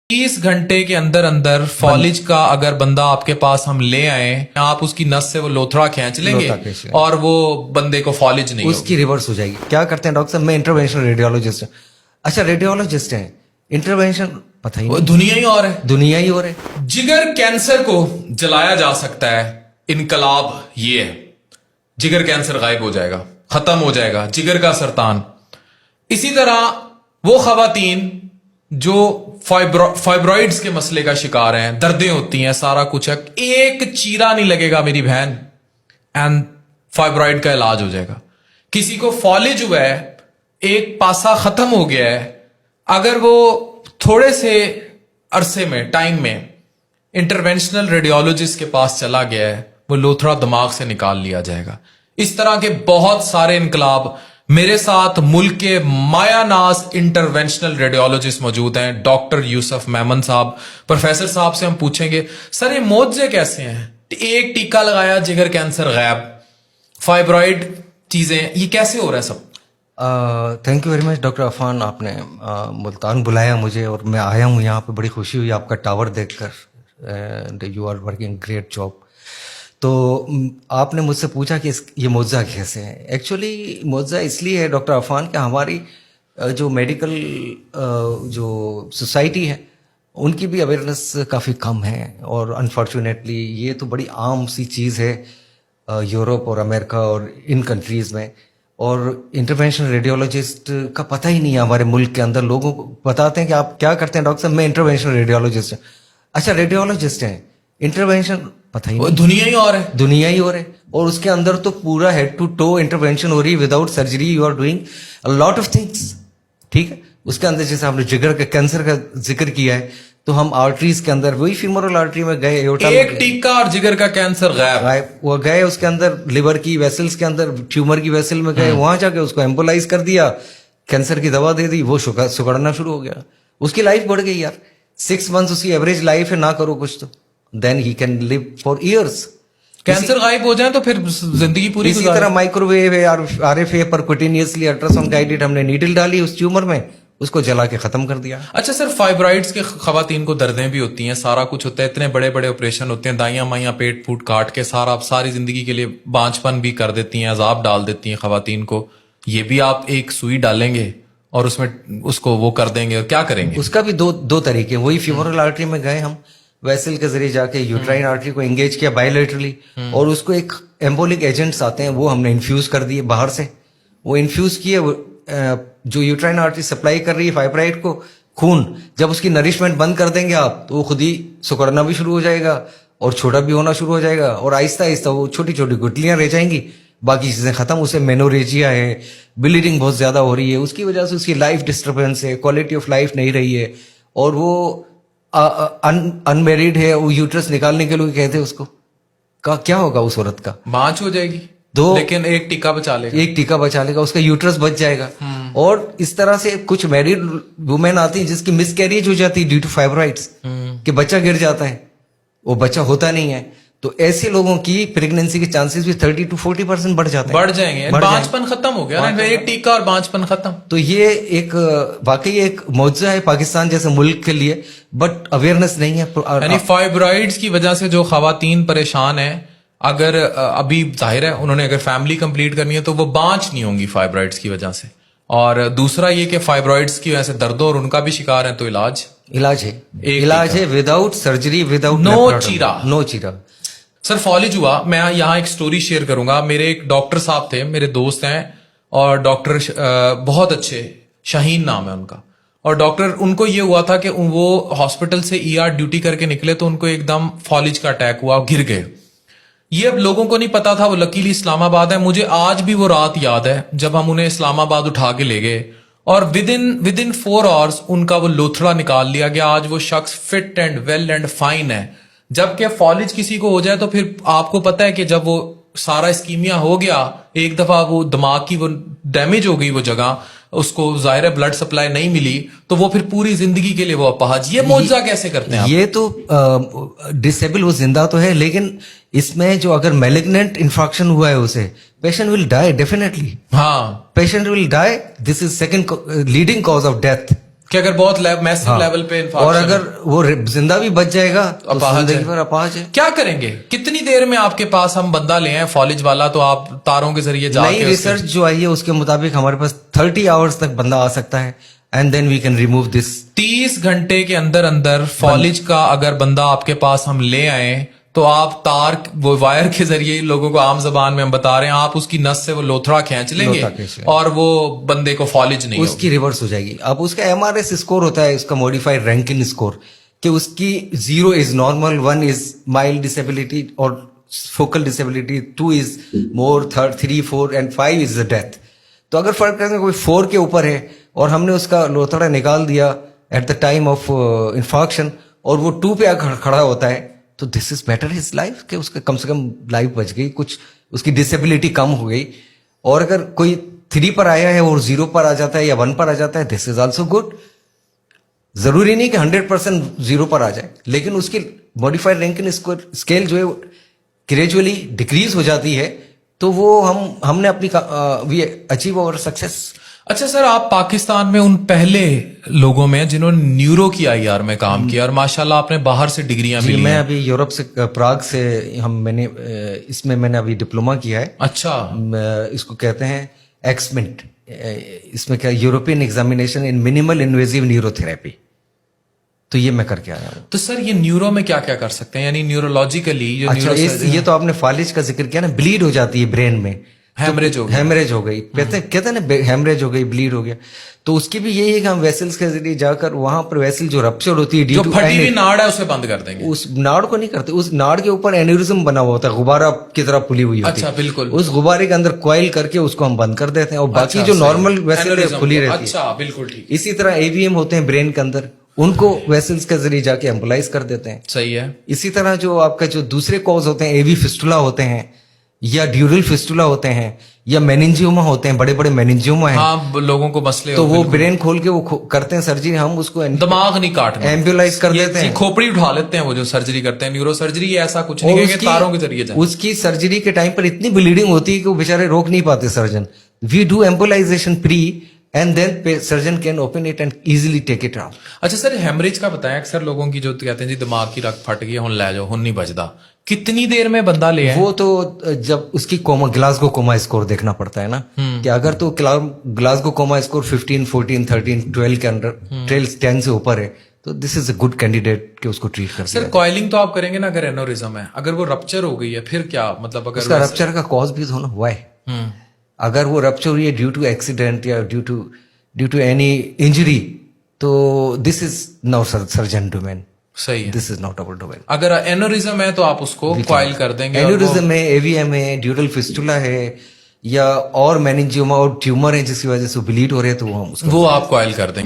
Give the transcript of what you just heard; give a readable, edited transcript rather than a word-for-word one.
30 घंटे के अंदर अंदर फॉलिज का अगर बंदा आपके पास हम ले आए, आप उसकी नस से वो लोथड़ा खींच लेंगे और वो बंदे को फॉलिज नहीं उसकी रिवर्स हो जाएगी। क्या करते हैं डॉक्टर साहब, मैं इंटरवेंशनल रेडियोलॉजिस्ट हूँ। अच्छा, रेडियोलॉजिस्ट हैं, इंटरवेंशन पता ही वो नहीं, दुनिया ही और है। दुनिया ही और है। जिगर कैंसर को जलाया जा सकता है, इनकलाब ये है। जिगर कैंसर गायब हो जाएगा, खत्म हो जाएगा जिगर का सरतान। इसी तरह वो खवातीन जो फाइब्रॉइड्स के मसले का शिकार हैं, दर्दें होती हैं, सारा कुछ है, एक चीरा नहीं लगेगा मेरी बहन एंड फाइब्रॉइड का इलाज हो जाएगा। किसी को फॉलिज हुआ है, एक पासा खत्म हो गया है, अगर वो थोड़े से अरसे में, टाइम में इंटरवेंशनल रेडियोलॉजिस्ट के पास चला गया है, वो लोथड़ा दिमाग से निकाल लिया जाएगा। इस तरह के बहुत सारे इनकलाब। मेरे साथ मुल्क के मायानाज इंटरवेंशनल रेडियोलॉजिस्ट मौजूद हैं, डॉक्टर यूसुफ मेमन साहब। प्रोफेसर साहब से हम पूछेंगे, सर ये मौजे कैसे हैं? एक टीका लगाया, जिगर कैंसर गायब, फाइब्रॉइड चीजें, ये कैसे हो रहा है सब? Thank you very much doctor Afan, आपने मुल्तान बुलाया मुझे और मैं आया हूँ यहाँ पे। बड़ी खुशी हुई आपका टावर देखकर। You are working great job. तो आपने मुझसे पूछा कि ये मुआवजा कैसे है। एक्चुअली मुआवजा इसलिए है डॉक्टर अफान कि हमारी जो मेडिकल जो सोसाइटी है उनकी भी अवेयरनेस काफ़ी कम है, और अनफॉर्चुनेटली ये तो बड़ी आम सी चीज़ है यूरोप और अमेरिका और इन कंट्रीज़ में। और इंटरवेंशनल रेडियोलॉजिस्ट का पता ही नहीं है हमारे मुल्क के अंदर। लोगों को बताते हैं कि आप क्या करते हैं डॉक्टर साहब, मैं इंटरवेंशनल रेडियोलॉजिस्ट हूँ। अच्छा, रेडियोलॉजिस्ट हैं, इंटरवेंशन पता ही नहीं, दुनिया ही और है, दुनिया ही और है। और उसके अंदर तो पूरा हेड टू टो इंटरवेंशन हो रही है, without surgery you are doing a lot of things. ठीक है, उसके अंदर जैसे आपने जिगर का कैंसर का जिक्र किया है, तो हम आर्टरीज के अंदर वही फीमोरल आर्टरी में गए, एक टीका और जिगर का कैंसर गायब, वो गए, उसके अंदर लिवर की वेसल्स के अंदर ट्यूमर की वेसल में गए, वहां जाके उसको एम्बोलाइज कर दिया, कैंसर की दवा दे दी, वो सुगड़ना शुरू हो गया, उसकी लाइफ बढ़ गई यार। 6 months उसकी एवरेज लाइफ है, ना करो कुछ तो then he can live for years. Cancer गायब हो जाए तो फिर जिंदगी पूरी। इसी तरह माइक्रोवेव है, RFA परक्यूटेनियसली अल्ट्रासाउंड गाइडेड, हमने नीडल डाली उस ट्यूमर में, उसको जला के खत्म कर दिया। अच्छा सर, फाइब्रॉइड्स के खवातीन को दर्दें भी होती हैं, सारा कुछ होता है, इतने बड़े बड़े ऑपरेशन होते हैं, दाइयां माइयां पेट फूट काट के सारी जिंदगी के लिए बांझपन भी कर देती हैं, अजाब डाल देती हैं खवातीन को। ये भी आप एक सुई डालेंगे और उसमें उसको वो कर देंगे, और क्या करेंगे? उसका भी दो तरीके। वही फीमोरल आर्टरी में गए हम, वेसल के जरिए जाके यूट्राइन आर्टरी को एंगेज किया बायोलेटरली, और उसको एक एम्बोलिक एजेंट्स आते हैं वो हमने इन्फ्यूज कर दिए बाहर से। वो इन्फ्यूज किए, जो यूट्राइन आर्टरी सप्लाई कर रही है फाइब्राइड को खून, जब उसकी नरिशमेंट बंद कर देंगे आप, तो वो खुद ही सुकड़ना भी शुरू हो जाएगा और छोटा भी होना शुरू हो जाएगा, और आहिस्ता आहिस्ता वो छोटी छोटी गुठलियां रह जाएंगी, बाकी चीजें खत्म। उसे मेनोरेजिया है, ब्लीडिंग बहुत ज्यादा हो रही है, उसकी वजह से उसकी लाइफ डिस्टर्बेंस है, क्वालिटी ऑफ लाइफ नहीं रही है, और वो अनमेरिड है, वो यूट्रस निकालने के लिए कहते हैं उसको क्या होगा उस औरत का? बांझ हो जाएगी, लेकिन एक टीका बचा लेगा, एक टीका बचा लेगा, उसका यूट्रस बच जाएगा। और इस तरह से कुछ मैरिड वुमेन आती है जिसकी मिसकैरेज हो जाती है ड्यू टू फाइब्रॉइड्स, कि बच्चा गिर जाता है, वो बच्चा होता नहीं है, तो ऐसे लोगों की प्रेगनेंसी के चांसेस भी 30 to 40% बढ़ जाते हैं, बढ़ जाएंगे। बांझपन खत्म हो गया ना, एक टीका और बांझपन खत्म। तो ये एक वाकई एक मौजूदा है पाकिस्तान जैसे मुल्क के लिए, बट अवेयरनेस नहीं है। यानी फाइब्रॉइड्स की वजह से जो खवातीन परेशान है, अगर अभी जाहिर है उन्होंने अगर फैमिली कंप्लीट करनी है तो वो बांझ नहीं होंगी फाइब्रॉइड्स की वजह से। और दूसरा ये कि फाइब्रॉइड्स की वजह से दर्दों और उनका भी शिकार है, तो इलाज है विदाउट सर्जरी, विदाउट नो चीरा। सर फॉलिज हुआ, मैं यहाँ एक स्टोरी शेयर करूंगा। मेरे एक डॉक्टर साहब थे, मेरे दोस्त हैं, और डॉक्टर बहुत अच्छे, शाहीन नाम है उनका। और डॉक्टर, उनको ये हुआ था कि वो हॉस्पिटल से ER ड्यूटी करके निकले तो उनको एकदम फॉलिज का अटैक हुआ, गिर गए। ये अब लोगों को नहीं पता था, वो लकीली इस्लामाबाद है। मुझे आज भी वो रात याद है जब हम उन्हें इस्लामाबाद उठा के ले गए, और विद इन 4 hours उनका वो लोथड़ा निकाल लिया गया। आज वो शख्स fit and well and fine है। जबकि फॉलिज किसी को हो जाए तो फिर आपको पता है कि जब वो सारा स्कीमिया हो गया, एक दफा वो दिमाग की वो डैमेज हो गई वो जगह, उसको जाहिर ब्लड सप्लाई नहीं मिली, तो वो फिर पूरी जिंदगी के लिए वो अपाहज। ये मौजूदा कैसे करते हैं आप? ये तो डिसेबल, वो जिंदा तो है, लेकिन इसमें जो अगर मैलिग्नेंट इंफेक्शन हुआ है उसे, पेशेंट विल डाई डेफिनेटली। हाँ, patient will die, this is second leading cause of death. कि अगर बहुत मैसिव लेवल पे और infarction अगर वो जिंदा भी बच जाएगा तो अपाहज जिंदगी है। भर अपाहज है। क्या करेंगे? कितनी देर में आपके पास हम बंदा ले आए फॉलिज वाला, तो आप तारों के जरिए नई जाके रिसर्च जो आई है उसके मुताबिक हमारे पास 30 आवर्स तक बंदा आ सकता है and then we can remove this. 30 घंटे के अंदर अंदर फॉलिज का अगर बंदा आपके पास हम ले आए तो आप तार वो वायर के जरिए, लोगों को आम जबान में हम बता रहे हैं, आप उसकी नस से वो लोथड़ा खींच लेंगे और वो बंदे को फॉलिज नहीं उसकी रिवर्स हो जाएगी। अब उसका एमआरएस स्कोर होता है, उसका मॉडिफाइड रैंकिन स्कोर, कि उसकी 0 is normal, 1 is mild disability और focal disability, 2 is more, 3, 4 and 5 is the death. तो अगर फर्क करें कोई 4 के ऊपर है और हमने उसका लोथड़ा निकाल दिया at the time of infarction और वो 2 पे आकर खड़ा होता है, तो this is better his life, कि उसका कम से कम लाइफ बच गई, कुछ उसकी डिसेबिलिटी कम हो गई। और अगर कोई 3 पर आया है और 0 पर आ जाता है या 1 पर आ जाता है, दिस इज ऑल्सो गुड। जरूरी नहीं कि 100% 0 पर आ जाए, लेकिन उसकी मॉडिफाइड रैंकिन स्केल जो है ग्रेजुअली डिक्रीज हो जाती है, तो वो हमने अपनी वी अचीव अवर सक्सेस। अच्छा सर, आप पाकिस्तान में उन पहले लोगों में जिन्होंने न्यूरो की आईआर में काम किया और माशाल्लाह आपने बाहर से डिग्रियां जी, मिली मैं हैं। अभी यूरोप से, प्राग से मैंने अभी डिप्लोमा किया है। अच्छा, इसको कहते हैं एक्समेंट, इसमें क्या, European examination in minimal invasive neurotherapy, तो ये मैं करके आया हूँ। तो सर ये न्यूरो में क्या क्या कर सकते हैं, यानी न्यूरोलॉजिकली जो अच्छा, ये तो आपने फालिज का जिक्र किया ना, ब्लीड हो जाती है ब्रेन में, हेमरेज हो गया। हेमरेज हो गई, कहते हैं ना हेमरेज हो गई, ब्लीड हो गया, तो उसकी भी यही है कि हम वेसल्स के जरिए जाकर वहां पर वेसल जो रप्चर होती है, जो फटी हुई नाड़ है उसे बंद कर देंगे। उस नाड़ को नहीं करते, उस नाड़ के ऊपर एन्यूरिज्म बना हुआ होता है, गुब्बारा की तरह फुली हुई होती है। अच्छा, बिल्कुल। उस गुब्बारे के अंदर कॉइल करके उसको हम बंद कर देते हैं और बाकी अच्छा, जो सही। नॉर्मल वेसल Aneurysm खुली को, रहती है। अच्छा, बिल्कुल ठीक, इसी तरह एवीएम होते हैं ब्रेन के अंदर, उनको वेसल्स के जरिए जाके एम्बुलाइज कर देते हैं। सही है। इसी तरह जो आपका जो दूसरे कॉज होते हैं, एवी फिस्टुला होते हैं या ड्यूरल फिस्टुला होते हैं या मेनिंजियोमा होते हैं, बड़े बड़े मेनिंजियोमा हैं, हाँ, लोगों को मसले तो वो ब्रेन खोल के वो करते हैं सर्जरी, हम उसको दिमाग नहीं काटना, एम्बुलाइज कर देते हैं, खोपड़ी उठा लेते हैं वो जो सर्जरी करते हैं। न्यूरो सर्जरी ऐसा कुछ नहीं है कि तारों के जरिए जाए। उसकी सर्जरी के टाइम पर इतनी ब्लीडिंग होती है कि वो बेचारे रोक नहीं पाते surgeon. We do embolisation pre and then surgeon can open it and easily take it out. अच्छा सर, हेमरेज का बताया, अक्सर लोगों की जो कहते हैं जी दिमाग की रग फट गई, हुन ले जाओ, हुन नहीं बचदा, कितनी देर में बंदा ले आए? वो तो जब उसकी ग्लासगो कोमा स्कोर देखना पड़ता है ना, कि अगर तो ग्लासगो कोमा स्कोर 15, 14, 13, 12 के अंदर, 10 से ऊपर है, तो this is a good candidate कि उसको ट्रीट कर सर कॉइलिंग तो आप करेंगे ना अगर एनोरिज्म है, अगर वो रप्चर हो गई है फिर क्या, मतलब अगर उसका रप्चर का कॉज भी होना हुआ है। अगर वो रप्चर हुई है ड्यू टू एक्सीडेंट या ड्यू टू एनी इंजरी, तो this is now surgeon domain, सही है, this is not our domain. अगर एनोरिज्म है तो आप उसको कॉइल कर देंगे। एन्यूरिज्म है, एवीएम है, ड्यूरल फिस्टुला है या और मेनिंजियोमा और ट्यूमर है जिसकी वजह से ब्लीड हो रहे हैं, तो वो हम वो आप कॉइल कर देंगे।